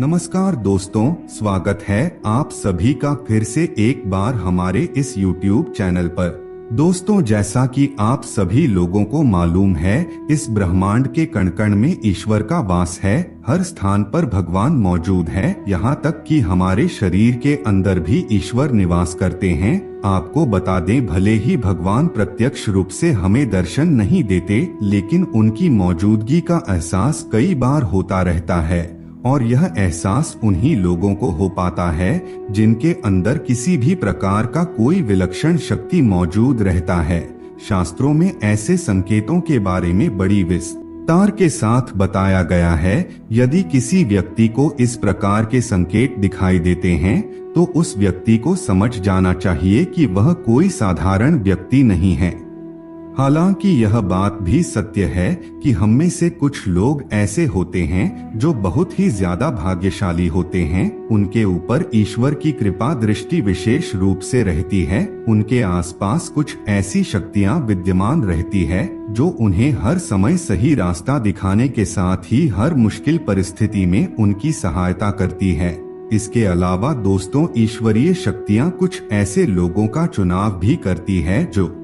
नमस्कार दोस्तों, स्वागत है आप सभी का फिर से एक बार हमारे इस YouTube चैनल पर। दोस्तों, जैसा कि आप सभी लोगों को मालूम है, इस ब्रह्मांड के कण कण में ईश्वर का वास है। हर स्थान पर भगवान मौजूद है, यहाँ तक कि हमारे शरीर के अंदर भी ईश्वर निवास करते हैं। आपको बता दें, भले ही भगवान प्रत्यक्ष रूप से हमें दर्शन नहीं देते, लेकिन उनकी मौजूदगी का एहसास कई बार होता रहता है। और यह एहसास उन्हीं लोगों को हो पाता है जिनके अंदर किसी भी प्रकार का कोई विलक्षण शक्ति मौजूद रहता है। शास्त्रों में ऐसे संकेतों के बारे में बड़ी विस्तार के साथ बताया गया है। यदि किसी व्यक्ति को इस प्रकार के संकेत दिखाई देते हैं तो उस व्यक्ति को समझ जाना चाहिए कि वह कोई साधारण व्यक्ति नहीं है। हालांकि यह बात भी सत्य है कि हम में से कुछ लोग ऐसे होते हैं जो बहुत ही ज्यादा भाग्यशाली होते हैं। उनके ऊपर ईश्वर की कृपा दृष्टि विशेष रूप से रहती है। उनके आसपास कुछ ऐसी शक्तियां विद्यमान रहती है जो उन्हें हर समय सही रास्ता दिखाने के साथ ही हर मुश्किल परिस्थिति में उनकी सहायता करती है। इसके अलावा दोस्तों, ईश्वरीय शक्तियां कुछ ऐसे लोगों का चुनाव भी करती है जो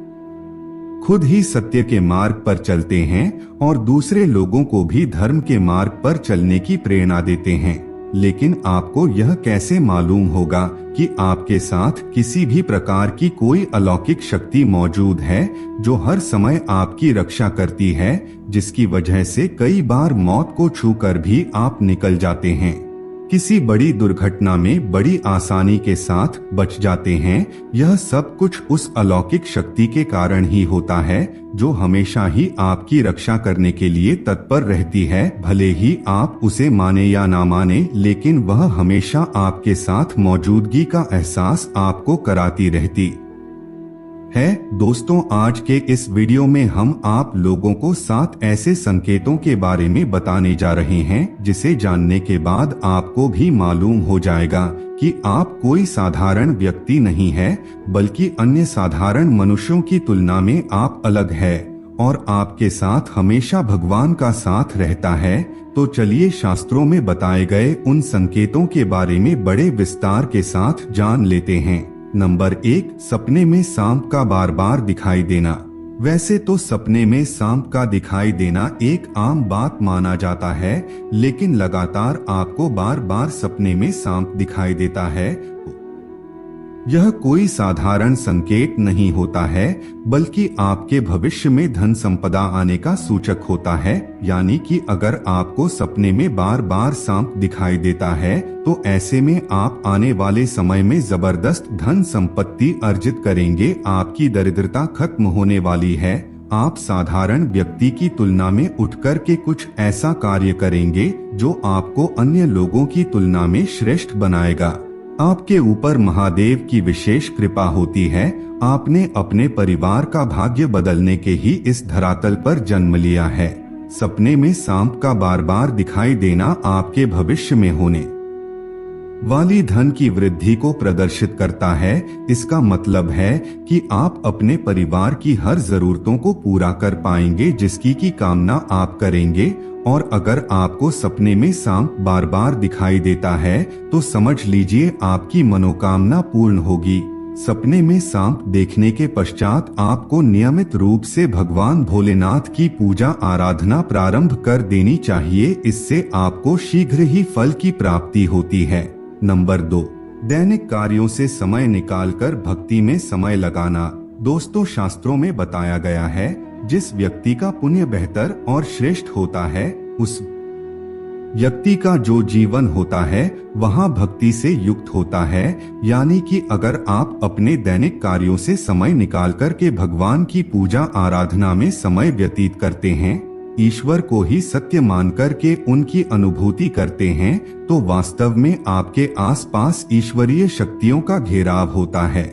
खुद ही सत्य के मार्ग पर चलते हैं और दूसरे लोगों को भी धर्म के मार्ग पर चलने की प्रेरणा देते हैं। लेकिन आपको यह कैसे मालूम होगा कि आपके साथ किसी भी प्रकार की कोई अलौकिक शक्ति मौजूद है जो हर समय आपकी रक्षा करती है, जिसकी वजह से कई बार मौत को छूकर भी आप निकल जाते हैं, किसी बड़ी दुर्घटना में बड़ी आसानी के साथ बच जाते हैं। यह सब कुछ उस अलौकिक शक्ति के कारण ही होता है जो हमेशा ही आपकी रक्षा करने के लिए तत्पर रहती है। भले ही आप उसे माने या ना माने, लेकिन वह हमेशा आपके साथ मौजूदगी का एहसास आपको कराती रहती है। दोस्तों, आज के इस वीडियो में हम आप लोगों को 7 ऐसे संकेतों के बारे में बताने जा रहे हैं जिसे जानने के बाद आपको भी मालूम हो जाएगा कि आप कोई साधारण व्यक्ति नहीं है, बल्कि अन्य साधारण मनुष्यों की तुलना में आप अलग है और आपके साथ हमेशा भगवान का साथ रहता है। तो चलिए शास्त्रों में बताए गए उन संकेतों के बारे में बड़े विस्तार के साथ जान लेते हैं। नंबर 1, सपने में सांप का बार बार दिखाई देना। वैसे तो सपने में सांप का दिखाई देना एक आम बात माना जाता है, लेकिन लगातार आपको बार बार सपने में सांप दिखाई देता है, यह कोई साधारण संकेत नहीं होता है, बल्कि आपके भविष्य में धन संपदा आने का सूचक होता है। यानी कि अगर आपको सपने में बार बार सांप दिखाई देता है तो ऐसे में आप आने वाले समय में जबरदस्त धन संपत्ति अर्जित करेंगे। आपकी दरिद्रता खत्म होने वाली है। आप साधारण व्यक्ति की तुलना में उठकर के कुछ ऐसा कार्य करेंगे जो आपको अन्य लोगों की तुलना में श्रेष्ठ बनाएगा। आपके ऊपर महादेव की विशेष कृपा होती है। आपने अपने परिवार का भाग्य बदलने के ही इस धरातल पर जन्म लिया है। सपने में सांप का बार बार दिखाई देना आपके भविष्य में होने वाली धन की वृद्धि को प्रदर्शित करता है। इसका मतलब है कि आप अपने परिवार की हर जरूरतों को पूरा कर पाएंगे जिसकी की कामना आप करेंगे। और अगर आपको सपने में सांप बार बार दिखाई देता है तो समझ लीजिए आपकी मनोकामना पूर्ण होगी। सपने में सांप देखने के पश्चात आपको नियमित रूप से भगवान भोलेनाथ की पूजा आराधना प्रारंभ कर देनी चाहिए। इससे आपको शीघ्र ही फल की प्राप्ति होती है। नंबर 2, दैनिक कार्यों से समय निकालकर भक्ति में समय लगाना। दोस्तों, शास्त्रों में बताया गया है, जिस व्यक्ति का पुण्य बेहतर और श्रेष्ठ होता है, उस व्यक्ति का जो जीवन होता है वहाँ भक्ति से युक्त होता है। यानी कि अगर आप अपने दैनिक कार्यों से समय निकालकर के भगवान की पूजा आराधना में समय व्यतीत करते हैं, ईश्वर को ही सत्य मानकर के उनकी अनुभूति करते हैं, तो वास्तव में आपके आसपास ईश्वरीय शक्तियों का घेराव होता है,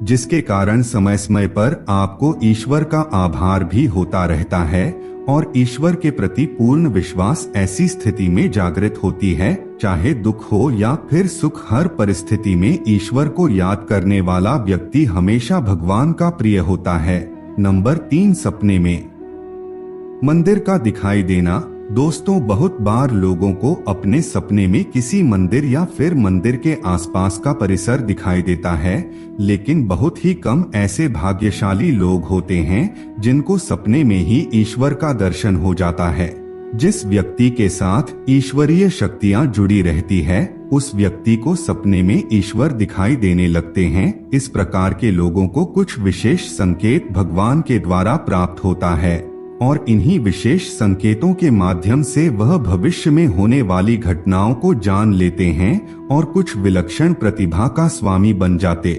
जिसके कारण समय समय पर आपको ईश्वर का आभार भी होता रहता है और ईश्वर के प्रति पूर्ण विश्वास ऐसी स्थिति में जागृत होती है। चाहे दुख हो या फिर सुख, हर परिस्थिति में ईश्वर को याद करने वाला व्यक्ति हमेशा भगवान का प्रिय होता है। नंबर 3, सपने में मंदिर का दिखाई देना। दोस्तों, बहुत बार लोगों को अपने सपने में किसी मंदिर या फिर मंदिर के आसपास का परिसर दिखाई देता है, लेकिन बहुत ही कम ऐसे भाग्यशाली लोग होते हैं जिनको सपने में ही ईश्वर का दर्शन हो जाता है। जिस व्यक्ति के साथ ईश्वरीय शक्तियां जुड़ी रहती है, उस व्यक्ति को सपने में ईश्वर दिखाई देने लगते हैं। इस प्रकार के लोगों को कुछ विशेष संकेत भगवान के द्वारा प्राप्त होता है और इन्हीं विशेष संकेतों के माध्यम से वह भविष्य में होने वाली घटनाओं को जान लेते हैं और कुछ विलक्षण प्रतिभा का स्वामी बन जाते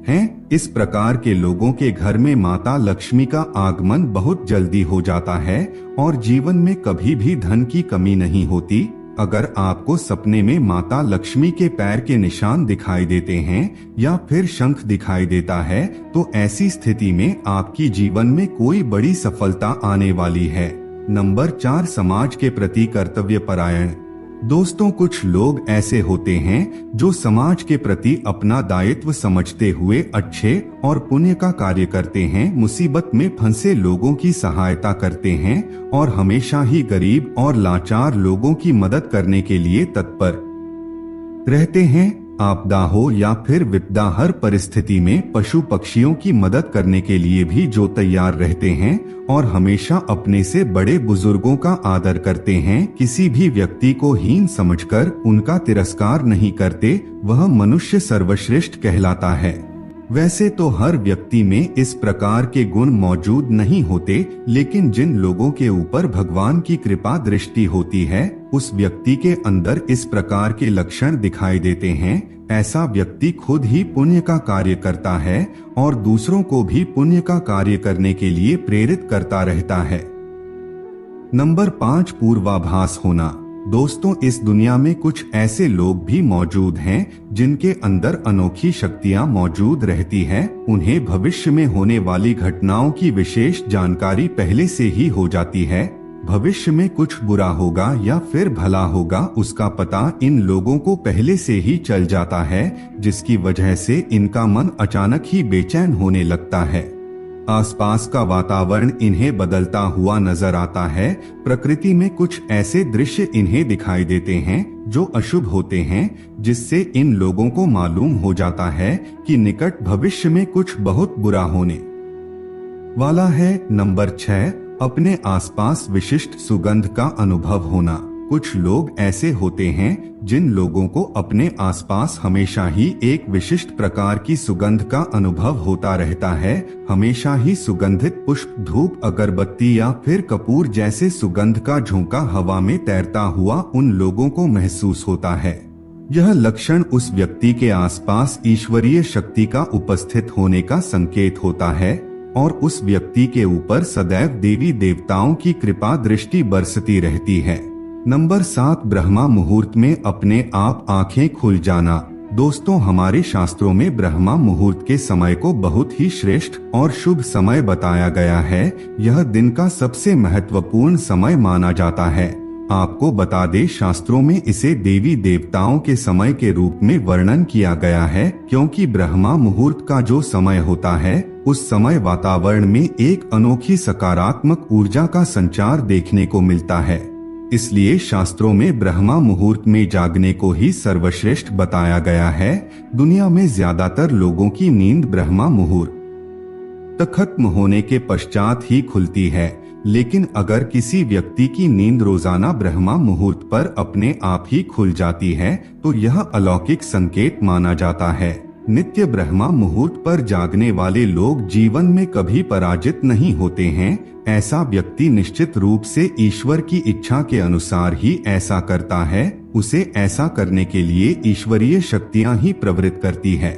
हैं। इस प्रकार के लोगों के घर में माता लक्ष्मी का आगमन बहुत जल्दी हो जाता है और जीवन में कभी भी धन की कमी नहीं होती। अगर आपको सपने में माता लक्ष्मी के पैर के निशान दिखाई देते हैं या फिर शंख दिखाई देता है, तो ऐसी स्थिति में आपकी जीवन में कोई बड़ी सफलता आने वाली है। नंबर 4, समाज के प्रति कर्तव्य परायण। दोस्तों, कुछ लोग ऐसे होते हैं जो समाज के प्रति अपना दायित्व समझते हुए अच्छे और पुण्य का कार्य करते हैं, मुसीबत में फंसे लोगों की सहायता करते हैं और हमेशा ही गरीब और लाचार लोगों की मदद करने के लिए तत्पर रहते हैं। आपदा हो या फिर विपदा, हर परिस्थिति में पशु पक्षियों की मदद करने के लिए भी जो तैयार रहते हैं और हमेशा अपने से बड़े बुजुर्गों का आदर करते हैं, किसी भी व्यक्ति को हीन समझकर उनका तिरस्कार नहीं करते, वह मनुष्य सर्वश्रेष्ठ कहलाता है। वैसे तो हर व्यक्ति में इस प्रकार के गुण मौजूद नहीं होते, लेकिन जिन लोगों के ऊपर भगवान की कृपा दृष्टि होती है, उस व्यक्ति के अंदर इस प्रकार के लक्षण दिखाई देते हैं। ऐसा व्यक्ति खुद ही पुण्य का कार्य करता है और दूसरों को भी पुण्य का कार्य करने के लिए प्रेरित करता रहता है। नंबर 5, पूर्वाभास होना। दोस्तों, इस दुनिया में कुछ ऐसे लोग भी मौजूद हैं जिनके अंदर अनोखी शक्तियां मौजूद रहती हैं। उन्हें भविष्य में होने वाली घटनाओं की विशेष जानकारी पहले से ही हो जाती है। भविष्य में कुछ बुरा होगा या फिर भला होगा, उसका पता इन लोगों को पहले से ही चल जाता है, जिसकी वजह से इनका मन अचानक ही बेचैन होने लगता है। आसपास का वातावरण इन्हें बदलता हुआ नजर आता है। प्रकृति में कुछ ऐसे दृश्य इन्हें दिखाई देते हैं जो अशुभ होते हैं, जिससे इन लोगों को मालूम हो जाता है कि निकट भविष्य में कुछ बहुत बुरा होने वाला है। नंबर 6, अपने आसपास विशिष्ट सुगंध का अनुभव होना। कुछ लोग ऐसे होते हैं जिन लोगों को अपने आसपास हमेशा ही एक विशिष्ट प्रकार की सुगंध का अनुभव होता रहता है। हमेशा ही सुगंधित पुष्प, धूप, अगरबत्ती या फिर कपूर जैसे सुगंध का झोंका हवा में तैरता हुआ उन लोगों को महसूस होता है। यह लक्षण उस व्यक्ति के आसपास ईश्वरीय शक्ति का उपस्थित होने का संकेत होता है और उस व्यक्ति के ऊपर सदैव देवी देवताओं की कृपा दृष्टि बरसती रहती है। नंबर 7, ब्रह्मा मुहूर्त में अपने आप आंखें खुल जाना। दोस्तों, हमारे शास्त्रों में ब्रह्मा मुहूर्त के समय को बहुत ही श्रेष्ठ और शुभ समय बताया गया है। यह दिन का सबसे महत्वपूर्ण समय माना जाता है। आपको बता दें, शास्त्रों में इसे देवी देवताओं के समय के रूप में वर्णन किया गया है, क्योंकि ब्रह्मा मुहूर्त का जो समय होता है, उस समय वातावरण में एक अनोखी सकारात्मक ऊर्जा का संचार देखने को मिलता है। इसलिए शास्त्रों में ब्रह्मा मुहूर्त में जागने को ही सर्वश्रेष्ठ बताया गया है। दुनिया में ज्यादातर लोगों की नींद ब्रह्मा मुहूर्त तक खत्म होने के पश्चात ही खुलती है, लेकिन अगर किसी व्यक्ति की नींद रोजाना ब्रह्मा मुहूर्त पर अपने आप ही खुल जाती है, तो यह अलौकिक संकेत माना जाता है। नित्य ब्रह्मा मुहूर्त पर जागने वाले लोग जीवन में कभी पराजित नहीं होते हैं। ऐसा व्यक्ति निश्चित रूप से ईश्वर की इच्छा के अनुसार ही ऐसा करता है। उसे ऐसा करने के लिए ईश्वरीय शक्तियां ही प्रवृत्त करती है।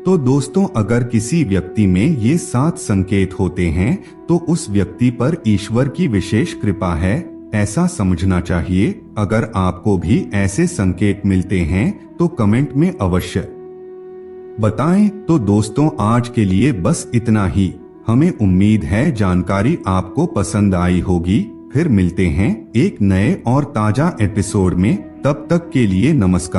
तो दोस्तों, अगर किसी व्यक्ति में ये 7 संकेत होते हैं, तो उस व्यक्ति पर ईश्वर की विशेष कृपा है, ऐसा समझना चाहिए। अगर आपको भी ऐसे संकेत मिलते हैं तो कमेंट में अवश्य बताएं। तो दोस्तों, आज के लिए बस इतना ही। हमें उम्मीद है जानकारी आपको पसंद आई होगी। फिर मिलते हैं एक नए और ताजा एपिसोड में। तब तक के लिए नमस्कार।